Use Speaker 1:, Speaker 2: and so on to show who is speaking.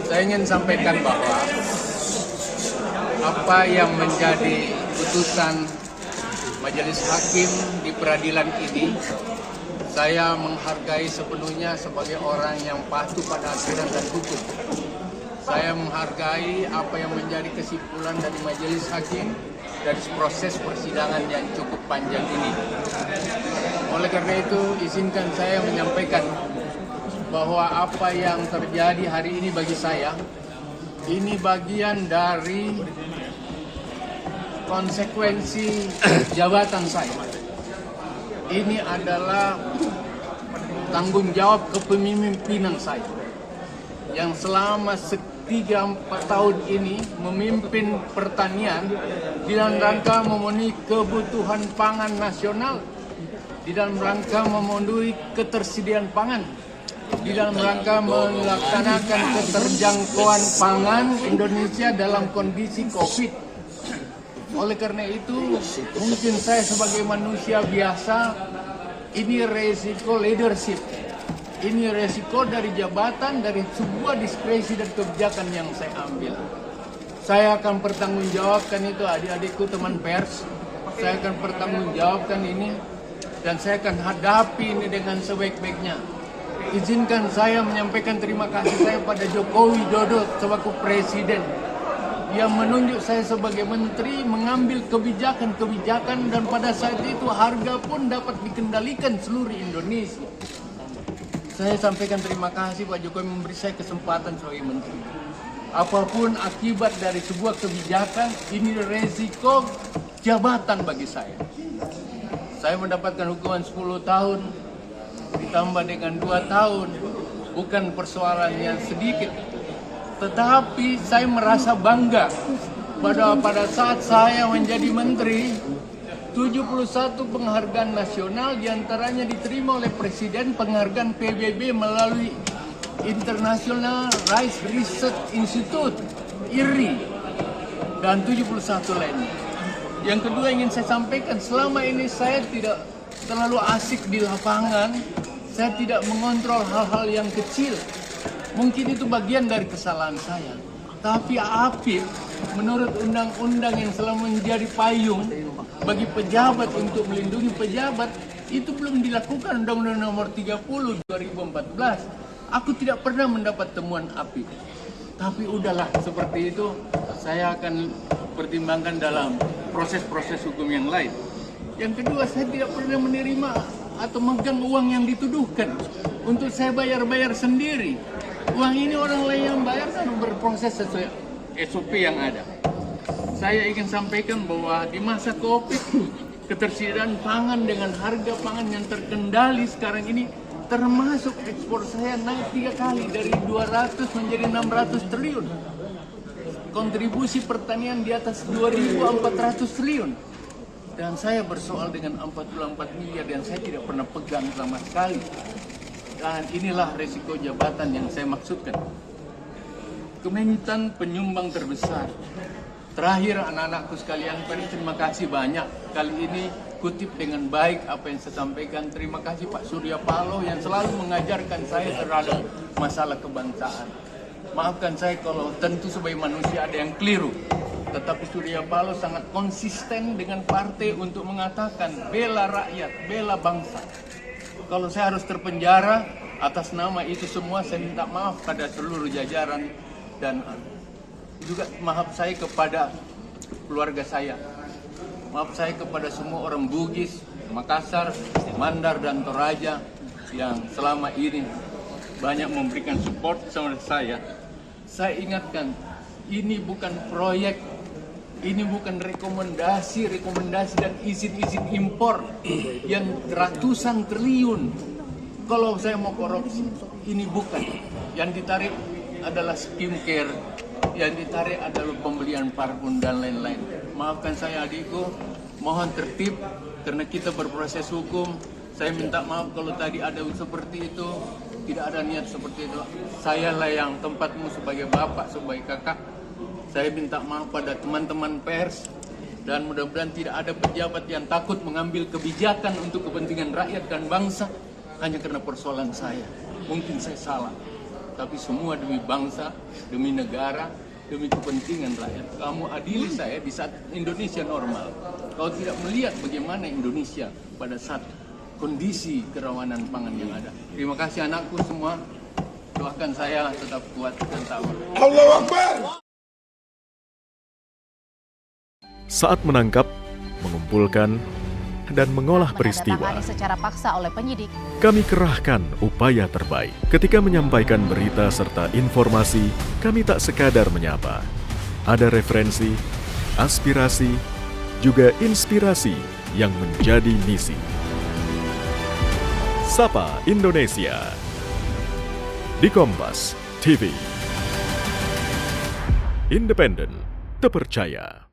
Speaker 1: Saya ingin sampaikan bahwa apa yang menjadi putusan Majelis Hakim di peradilan ini, saya menghargai sepenuhnya sebagai orang yang patuh pada aturan dan hukum. Saya menghargai apa yang menjadi kesimpulan dari Majelis Hakim dari proses persidangan yang cukup panjang ini. Oleh karena itu, izinkan saya menyampaikan bahwa apa yang terjadi hari ini bagi saya, ini bagian dari konsekuensi jabatan saya. Ini adalah tanggung jawab kepemimpinan saya yang selama 3-4 tahun ini memimpin pertanian di dalam rangka memenuhi kebutuhan pangan nasional, di dalam rangka memenuhi ketersediaan pangan, di dalam rangka melaksanakan keterjangkauan pangan Indonesia dalam kondisi COVID. Oleh karena itu, mungkin saya sebagai manusia biasa, ini resiko leadership. Ini resiko dari jabatan, dari sebuah diskresi dan kebijakan yang saya ambil. Saya akan pertanggungjawabkan itu, adik-adikku teman pers. Saya akan pertanggungjawabkan ini, dan saya akan hadapi ini dengan sebaik-baiknya. Izinkan saya menyampaikan terima kasih saya pada Jokowi Widodo selaku Presiden yang menunjuk saya sebagai menteri mengambil kebijakan-kebijakan, dan pada saat itu harga pun dapat dikendalikan seluruh Indonesia. Saya sampaikan terima kasih Pak Jokowi memberi saya kesempatan sebagai menteri. Apapun akibat dari sebuah kebijakan, ini resiko jabatan bagi saya. Saya mendapatkan hukuman 10 tahun ditambah dengan 2 tahun, bukan persoalan yang sedikit. Tetapi saya merasa bangga pada saat saya menjadi menteri, 71 penghargaan nasional diantaranya diterima oleh Presiden, penghargaan PBB melalui International Rice Research Institute, IRI, dan 71 lainnya. Yang kedua ingin saya sampaikan, selama ini saya tidak terlalu asik di lapangan, saya tidak mengontrol hal-hal yang kecil. Mungkin itu bagian dari kesalahan saya. Tapi APIP, menurut undang-undang yang selalu menjadi payung bagi pejabat untuk melindungi pejabat, itu belum dilakukan. Undang-Undang Nomor 30 2014. Aku tidak pernah mendapat temuan APIP. Tapi udahlah, seperti itu saya akan pertimbangkan dalam proses-proses hukum yang lain. Yang kedua, saya tidak pernah menerima atau megang uang yang dituduhkan untuk saya bayar-bayar sendiri. Uang ini orang lain yang bayar kan berproses sesuai SOP yang ada. Saya ingin sampaikan bahwa di masa COVID, ketersediaan pangan dengan harga pangan yang terkendali sekarang ini, termasuk ekspor saya naik 3 kali dari 200 menjadi 600 triliun. Kontribusi pertanian di atas 2.400 triliun. Dan saya bersoal dengan 44 miliar yang saya tidak pernah pegang sama sekali. Dan inilah resiko jabatan yang saya maksudkan. Kementan penyumbang terbesar. Terakhir anak-anakku sekalian, terima kasih banyak. Kali ini kutip dengan baik apa yang saya sampaikan. Terima kasih Pak Surya Paloh yang selalu mengajarkan saya terhadap masalah kebangsaan. Maafkan saya kalau tentu sebagai manusia ada yang keliru. Tetapi Surya Paloh sangat konsisten dengan partai untuk mengatakan bela rakyat, bela bangsa. Kalau saya harus terpenjara atas nama itu semua, saya minta maaf pada seluruh jajaran dan juga maaf saya kepada keluarga saya. Maaf saya kepada semua orang Bugis, Makassar, Mandar, dan Toraja yang selama ini banyak memberikan support sama saya. Saya ingatkan, ini bukan proyek, ini bukan rekomendasi dan izin impor yang ratusan triliun. Kalau saya mau korupsi, ini bukan. Yang ditarik adalah skincare, yang ditarik adalah pembelian parfum dan lain-lain. Maafkan saya adikku, mohon tertib karena kita berproses hukum. Saya minta maaf kalau tadi ada seperti itu, tidak ada niat seperti itu. Saya lah yang tempatmu sebagai bapak, sebagai kakak. Saya minta maaf pada teman-teman pers dan mudah-mudahan tidak ada pejabat yang takut mengambil kebijakan untuk kepentingan rakyat dan bangsa. hanya karena persoalan saya. Mungkin saya salah, tapi semua demi bangsa, demi negara, demi kepentingan rakyat. Kamu adili saya di saat Indonesia normal. Kau tidak melihat bagaimana Indonesia pada saat kondisi kerawanan pangan yang ada. Terima kasih anakku semua. Doakan saya tetap kuat dan tabah.
Speaker 2: Allahu Akbar.
Speaker 3: Saat menangkap, mengumpulkan, dan mengolah peristiwa,
Speaker 4: menandatangani secara paksa oleh penyidik.
Speaker 3: kami kerahkan upaya terbaik. Ketika menyampaikan berita serta informasi, kami tak sekadar menyapa. Ada referensi, aspirasi, juga inspirasi yang menjadi misi. Sapa Indonesia di Kompas TV. Independen, terpercaya.